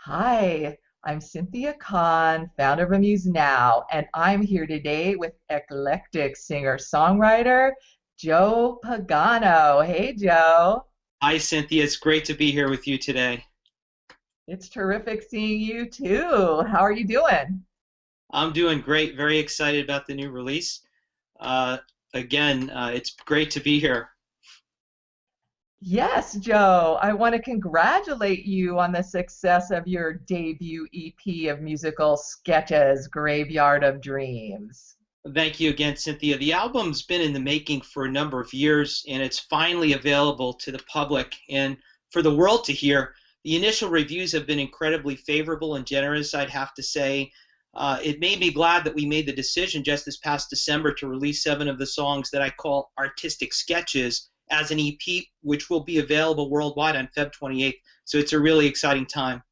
Hi, I'm Cynthia Kahn, founder of Amused Now, and I'm here today with eclectic singer-songwriter Joe Pagano. Hey, Joe. Hi, Cynthia. It's great to be here with you today. It's terrific seeing you too. How are you doing? I'm doing great. Very excited about the new release. Uh, it's great to be here. Yes, Joe, I want to congratulate you on the success of your debut EP of musical sketches, Graveyard of Dreams. Thank you again, Cynthia. The album's been in the making for a number of years, and it's finally available to the public and for the world to hear. The initial reviews have been incredibly favorable and generous, I'd have to say. It made me glad that we made the decision just this past December to release 7 of the songs that I call artistic sketches as an EP, which will be available worldwide on Feb 28th. So it's a really exciting time.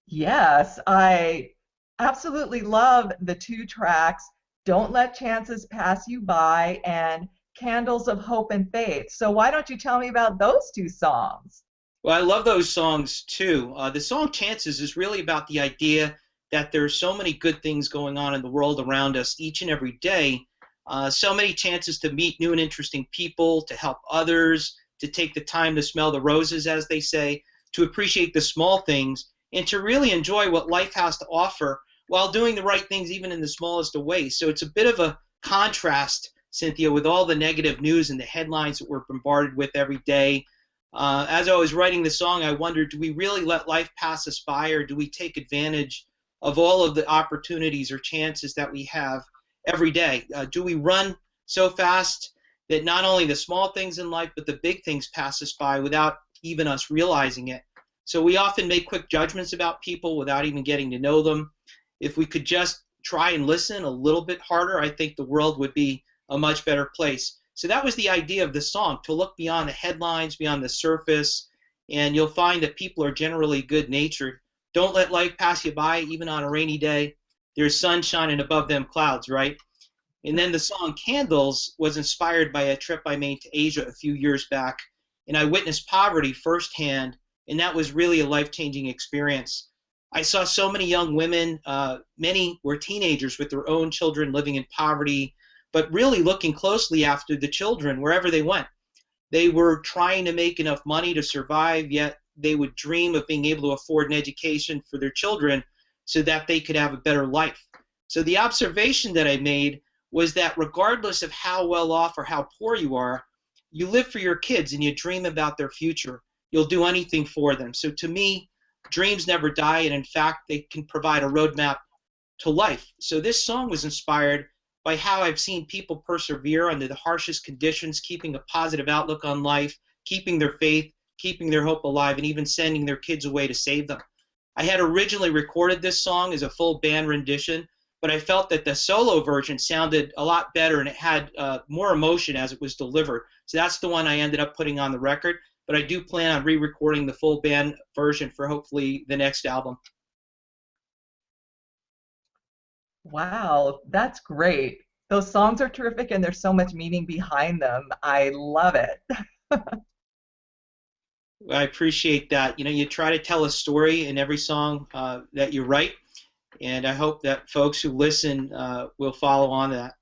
Yes, I absolutely love the two tracks, Don't Let Chances Pass You By and Candles of Hope and Faith. So why don't you tell me about those two songs? Well, I love those songs too. The song Chances is really about the idea that there's so many good things going on in the world around us each and every day. So many chances to meet new and interesting people, to help others, to take the time to smell the roses, as they say, to appreciate the small things, and to really enjoy what life has to offer while doing the right things even in the smallest of ways. So it's a bit of a contrast, Cynthia, with all the negative news and the headlines that we're bombarded with every day. As I was writing the song, I wondered, do we really let life pass us by, or do we take advantage of all of the opportunities or chances that we have every day? Do we run so fast that not only the small things in life, but the big things pass us by without even us realizing it? So we often make quick judgments about people without even getting to know them. If we could just try and listen a little bit harder, I think the world would be a much better place. So that was the idea of the song, to look beyond the headlines, beyond the surface, and you'll find that people are generally good-natured. Don't let life pass you by, even on a rainy day. There's sun shining above them clouds, right? And then the song Candles was inspired by a trip I made to Asia a few years back, and I witnessed poverty firsthand, and that was really a life-changing experience. I saw so many young women, many were teenagers with their own children living in poverty, but really looking closely after the children wherever they went. They were trying to make enough money to survive, yet they would dream of being able to afford an education for their children so that they could have a better life. So the observation that I made was that regardless of how well off or how poor you are, you live for your kids and you dream about their future. You'll do anything for them. So to me, dreams never die, and in fact, they can provide a roadmap to life. So this song was inspired by how I've seen people persevere under the harshest conditions, keeping a positive outlook on life, keeping their faith, keeping their hope alive, and even sending their kids away to save them. I had originally recorded this song as a full band rendition, but I felt that the solo version sounded a lot better and it had more emotion as it was delivered. So that's the one I ended up putting on the record, but I do plan on re-recording the full band version for hopefully the next album. Wow, that's great. Those songs are terrific and there's so much meaning behind them. I love it. I appreciate that. You know, you try to tell a story in every song that you write, and I hope that folks who listen will follow on that.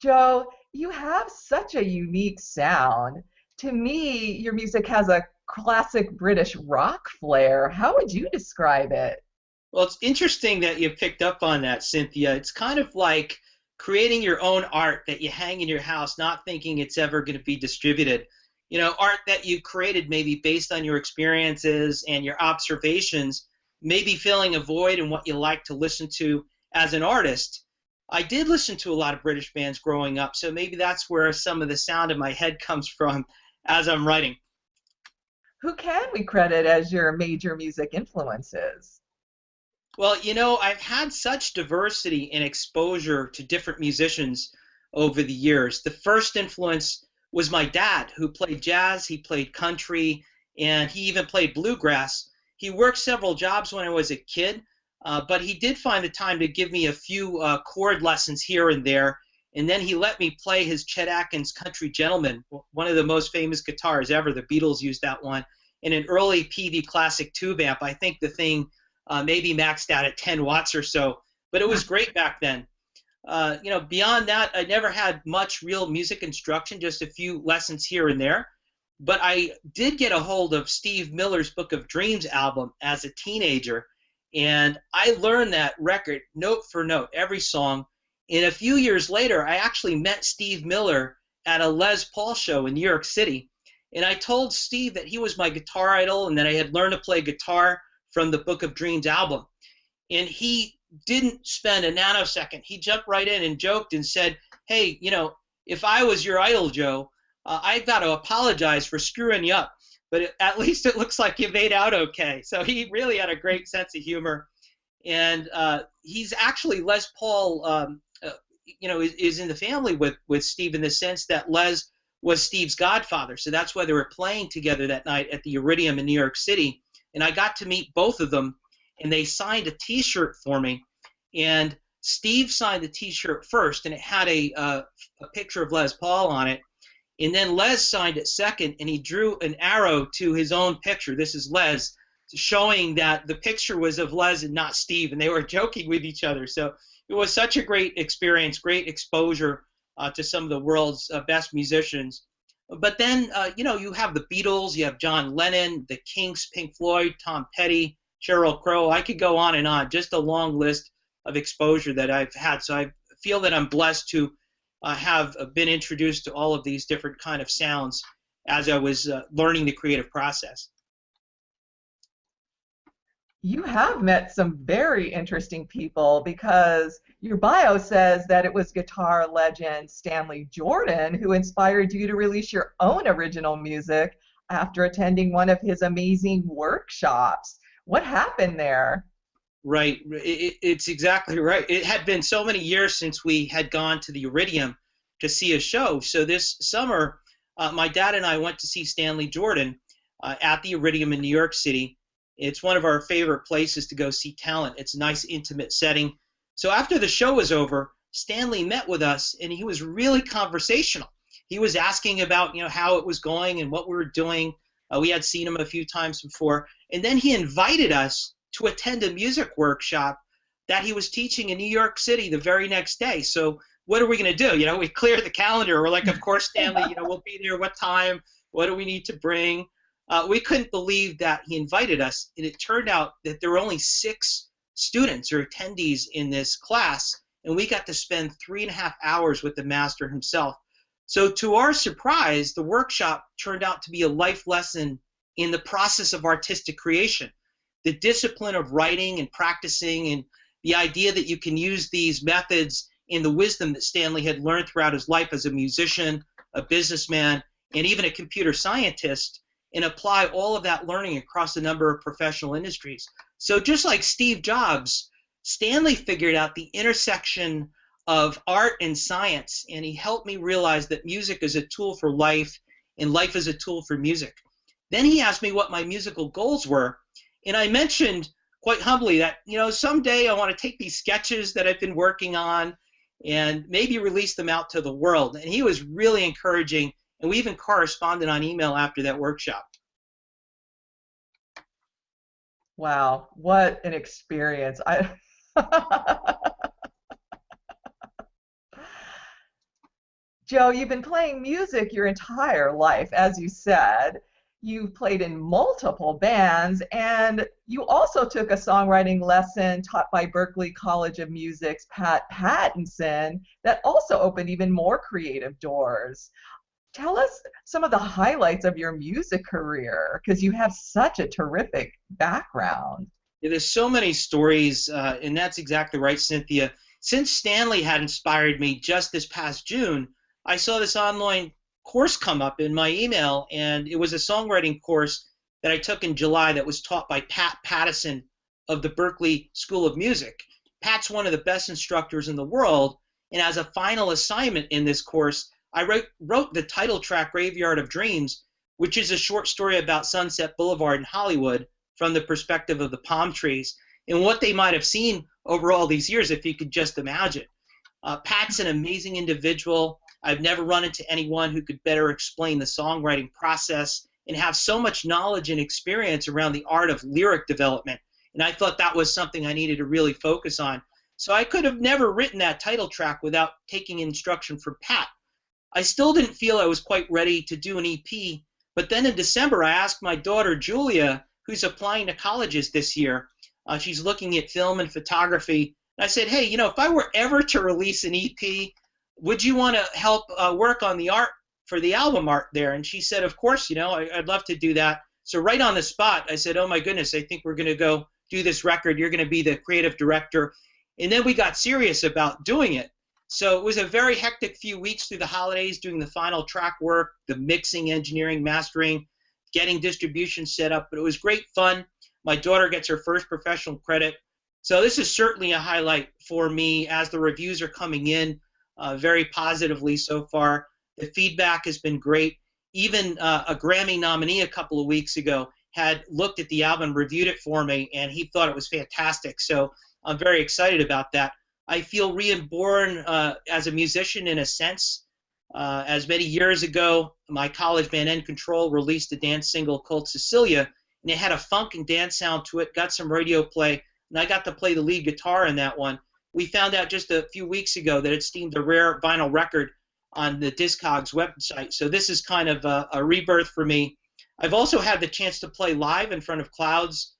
Joe, you have such a unique sound. To me, your music has a classic British rock flair. How would you describe it? Well, it's interesting that you picked up on that, Cynthia. It's kind of like creating your own art that you hang in your house, not thinking it's ever going to be distributed. You know, art that you created maybe based on your experiences and your observations, maybe filling a void in what you like to listen to as an artist. I did listen to a lot of British bands growing up, so maybe that's where some of the sound in my head comes from as I'm writing. Who can we credit as your major music influences? Well, you know, I've had such diversity and exposure to different musicians over the years. The first influence was my dad, who played jazz, he played country, and he even played bluegrass. He worked several jobs when I was a kid, but he did find the time to give me a few chord lessons here and there, and then he let me play his Chet Atkins Country Gentleman, one of the most famous guitars ever. The Beatles used that one. in an early PV Classic tube amp. I think the thing maybe maxed out at 10 watts or so, but it was great back then. Beyond that, I never had much real music instruction, just a few lessons here and there. But I did get a hold of Steve Miller's Book of Dreams album as a teenager, and I learned that record note for note, every song. And a few years later, I actually met Steve Miller at a Les Paul show in New York City. And I told Steve that he was my guitar idol and that I had learned to play guitar from the Book of Dreams album. And he didn't spend a nanosecond. He jumped right in and joked and said, hey, if I was your idol, Joe, I've got to apologize for screwing you up. But at least it looks like you made out okay. So he really had a great sense of humor. And he's actually, Les Paul, is in the family with Steve in the sense that Les was Steve's godfather. So that's why they were playing together that night at the Iridium in New York City. And I got to meet both of them, and they signed a T-shirt for me. And Steve signed the T-shirt first, and it had a picture of Les Paul on it. And then Les signed it second, and he drew an arrow to his own picture. This is Les, showing that the picture was of Les and not Steve, and they were joking with each other. So it was such a great experience, great exposure to some of the world's best musicians. But then, you have the Beatles, you have John Lennon, the Kinks, Pink Floyd, Tom Petty, Sheryl Crow. I could go on and on, just a long list of exposure that I've had. So I feel that I'm blessed to have been introduced to all of these different kind of sounds as I was learning the creative process. You have met some very interesting people, because your bio says that it was guitar legend Stanley Jordan who inspired you to release your own original music after attending one of his amazing workshops. What happened there? Right. It's exactly right. It had been so many years since we had gone to the Iridium to see a show. So this summer, my dad and I went to see Stanley Jordan at the Iridium in New York City. It's one of our favorite places to go see talent. It's a nice, intimate setting. So after the show was over, Stanley met with us, and he was really conversational. He was asking about, how it was going and what we were doing. We had seen him a few times before. And then he invited us to attend a music workshop that he was teaching in New York City the very next day. So what are we going to do? We cleared the calendar. We're like, of course, Stanley, we'll be there. What time? What do we need to bring? We couldn't believe that he invited us, and it turned out that there were only 6 students or attendees in this class, and we got to spend 3.5 hours with the master himself. So to our surprise, the workshop turned out to be a life lesson in the process of artistic creation, the discipline of writing and practicing, and the idea that you can use these methods in the wisdom that Stanley had learned throughout his life as a musician, a businessman, and even a computer scientist, and apply all of that learning across a number of professional industries. So just like Steve Jobs, Stanley figured out the intersection of art and science, and he helped me realize that music is a tool for life, and life is a tool for music. Then he asked me what my musical goals were, and I mentioned quite humbly that, someday I want to take these sketches that I've been working on and maybe release them out to the world. And he was really encouraging, and we even corresponded on email after that workshop. Wow, what an experience. Joe, you've been playing music your entire life, as you said. You've played in multiple bands, and you also took a songwriting lesson taught by Berklee College of Music's Pat Pattinson that also opened even more creative doors. Tell us some of the highlights of your music career, because you have such a terrific background. Yeah, there's so many stories, and that's exactly right, Cynthia. Since Stanley had inspired me just this past June, I saw this online course come up in my email, and it was a songwriting course that I took in July that was taught by Pat Pattinson of the Berklee School of Music. Pat's one of the best instructors in the world, and as a final assignment in this course, I wrote the title track Graveyard of Dreams, which is a short story about Sunset Boulevard in Hollywood from the perspective of the palm trees and what they might have seen over all these years, if you could just imagine. Pat's an amazing individual. I've never run into anyone who could better explain the songwriting process and have so much knowledge and experience around the art of lyric development. And I thought that was something I needed to really focus on. So I could have never written that title track without taking instruction from Pat. I still didn't feel I was quite ready to do an EP, but then in December I asked my daughter Julia, who's applying to colleges this year, she's looking at film and photography, and I said, hey, if I were ever to release an EP, would you want to help work on the art for the album art there? And she said, of course, I'd love to do that. So right on the spot, I said, oh my goodness, I think we're going to go do this record. You're going to be the creative director. And then we got serious about doing it. So it was a very hectic few weeks through the holidays, doing the final track work, the mixing, engineering, mastering, getting distribution set up. But it was great fun. My daughter gets her first professional credit. So this is certainly a highlight for me as the reviews are coming in very positively so far. The feedback has been great. Even a Grammy nominee a couple of weeks ago had looked at the album, reviewed it for me, and he thought it was fantastic. So I'm very excited about that. I feel reborn as a musician in a sense. As many years ago, my college band End Control released a dance single called Cecilia, and it had a funk and dance sound to it, got some radio play, and I got to play the lead guitar in that one. We found out just a few weeks ago that it's deemed a rare vinyl record on the Discogs website. So this is kind of a rebirth for me. I've also had the chance to play live in front of crowds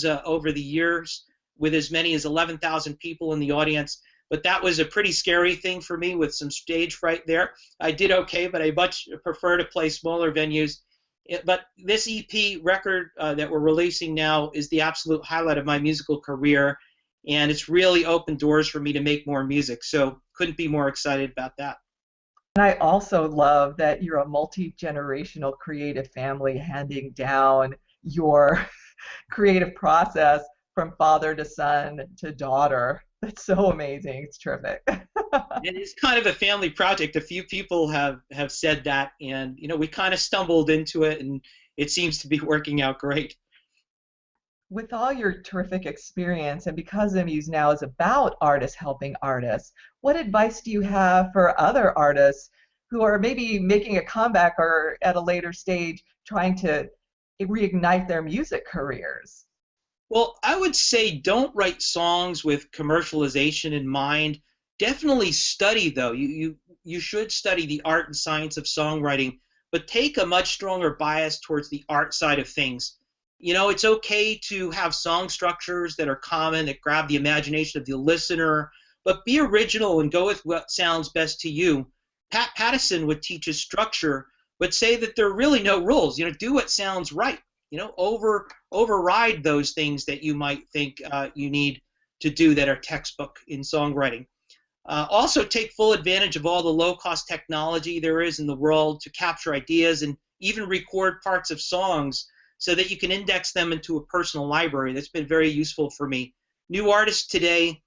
over the years, with as many as 11,000 people in the audience. But that was a pretty scary thing for me with some stage fright there. I did okay, but I much prefer to play smaller venues. But this EP record that we're releasing now is the absolute highlight of my musical career, and it's really opened doors for me to make more music. So couldn't be more excited about that. And I also love that you're a multi-generational creative family, handing down your creative process from father to son to daughter. That's so amazing. It's terrific. It is kind of a family project. A few people have said that, and we kind of stumbled into it, and it seems to be working out great. With all your terrific experience, and because Amused Now is about artists helping artists, what advice do you have for other artists who are maybe making a comeback or at a later stage trying to reignite their music careers? Well, I would say don't write songs with commercialization in mind. Definitely study, though. You should study the art and science of songwriting, but take a much stronger bias towards the art side of things. It's okay to have song structures that are common, that grab the imagination of the listener, but be original and go with what sounds best to you. Pat Pattison would teach us structure, but say that there are really no rules. Do what sounds right. Override those things that you might think you need to do that are textbook in songwriting. Also take full advantage of all the low-cost technology there is in the world to capture ideas and even record parts of songs so that you can index them into a personal library. That's been very useful for me. New artists today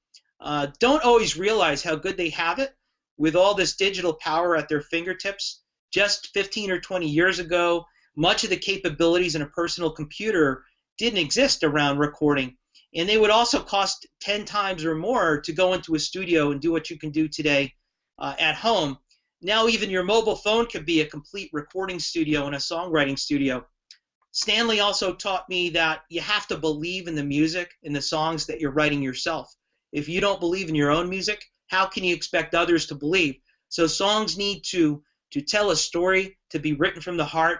don't always realize how good they have it with all this digital power at their fingertips. Just 15 or 20 years ago, much of the capabilities in a personal computer didn't exist around recording. And they would also cost 10 times or more to go into a studio and do what you can do today at home. Now even your mobile phone could be a complete recording studio and a songwriting studio. Stanley also taught me that you have to believe in the music and the songs that you're writing yourself. If you don't believe in your own music, how can you expect others to believe? So songs need to tell a story, to be written from the heart.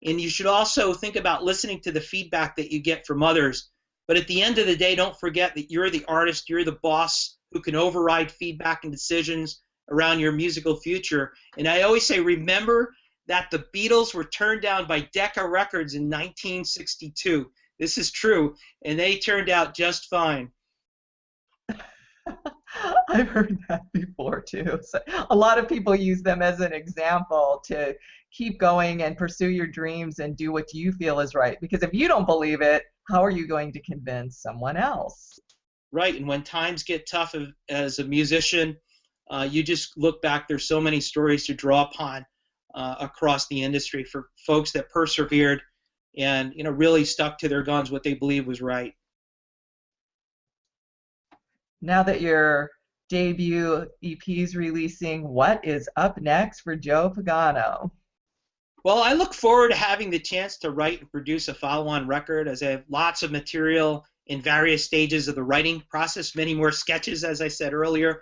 And you should also think about listening to the feedback that you get from others. But at the end of the day, don't forget that you're the artist, you're the boss who can override feedback and decisions around your musical future. And I always say, remember that the Beatles were turned down by Decca Records in 1962. This is true, and they turned out just fine. I've heard that before too. So a lot of people use them as an example to keep going and pursue your dreams and do what you feel is right. Because if you don't believe it, how are you going to convince someone else? Right, and when times get tough as a musician, you just look back. There's so many stories to draw upon across the industry for folks that persevered and really stuck to their guns, what they believed was right. Now that your debut EP is releasing, what is up next for Joe Pagano? Well, I look forward to having the chance to write and produce a follow-on record, as I have lots of material in various stages of the writing process, many more sketches, as I said earlier.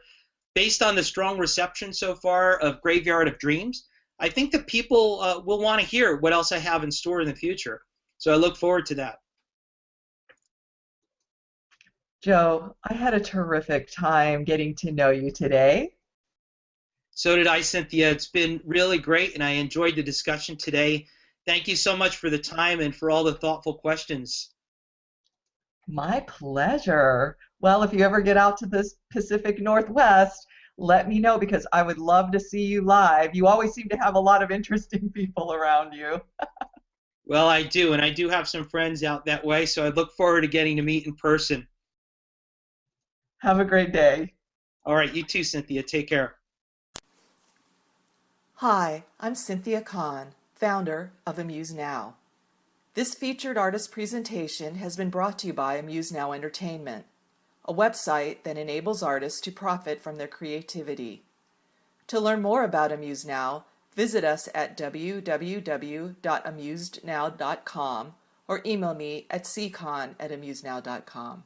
Based on the strong reception so far of Graveyard of Dreams, I think that people will want to hear what else I have in store in the future. So I look forward to that. Joe, I had a terrific time getting to know you today. So did I, Cynthia. It's been really great, and I enjoyed the discussion today. Thank you so much for the time and for all the thoughtful questions. My pleasure. Well, if you ever get out to this Pacific Northwest, let me know because I would love to see you live. You always seem to have a lot of interesting people around you. Well, I do, and I do have some friends out that way, so I look forward to getting to meet in person. Have a great day. All right, you too, Cynthia. Take care. Hi, I'm Cynthia Kahn, founder of Amused Now. This featured artist presentation has been brought to you by Amused Now Entertainment, a website that enables artists to profit from their creativity. To learn more about Amused Now, visit us at www.amusednow.com or email me at ccon@amusednow.com.